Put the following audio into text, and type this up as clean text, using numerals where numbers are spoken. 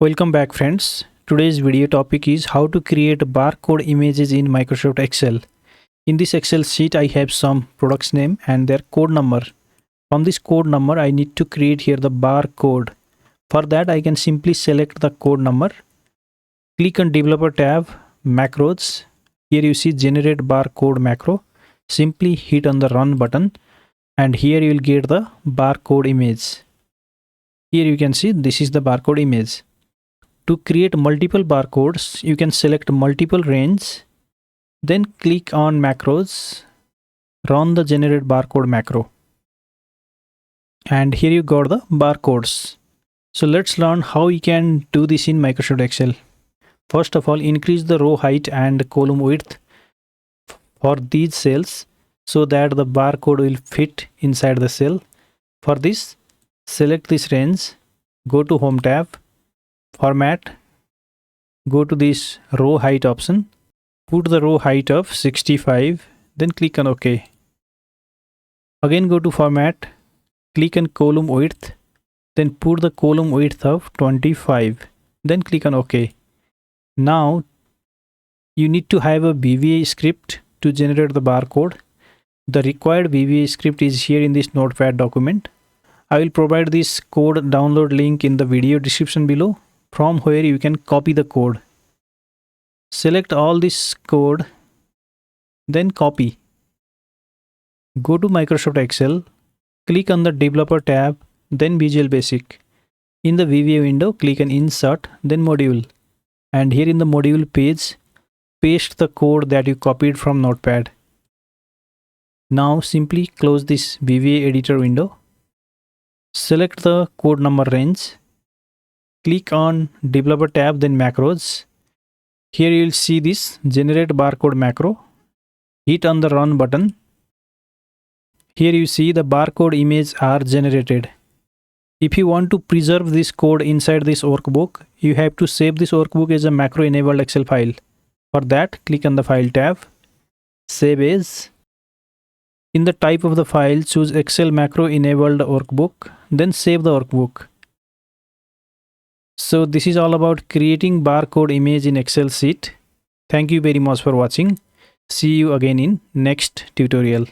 Welcome back friends. Today's video topic is how to create barcode images in Microsoft Excel. In this Excel sheet I have some products name and their code number. From this code number I need to create here the barcode. For that I can simply select the code number, click on developer tab, macros. Here you see generate barcode macro. Simply hit on the run button and here you will get the barcode image. Here you can see this is the barcode image. To create multiple barcodes, you can select multiple range, then click on macros, run the generate barcode macro. And here you got the barcodes. So let's learn how you can do this in Microsoft Excel. First of all, increase the row height and column width for these cells so that the barcode will fit inside the cell. For this, select this range, go to Home tab, Format, go to this row height option, put the row height of 65, then click on OK. Again go to Format, click on column width, then put the column width of 25, then click on OK. Now you need to have a VBA script to generate the barcode. The required VBA script is here in this notepad document. I will provide this code download link in the video description below, from where you can copy the code. Select all this code, then copy. Go to Microsoft Excel, click on the Developer tab, then Visual Basic. In the VBA window, click on Insert, then Module. And here in the Module page, paste the code that you copied from Notepad. Now simply close this VBA editor window. Select the code number range. Click on Developer tab, then Macros. Here you will see this Generate Barcode macro. Hit on the Run button. Here you see the barcode image are generated. If you want to preserve this code inside this workbook, you have to save this workbook as a macro enabled Excel file. For that, click on the File tab, Save As. In the type of the file, choose Excel macro enabled workbook, then save the workbook. So this is all about creating barcode image in Excel sheet. Thank you very much for watching. See you again in next tutorial.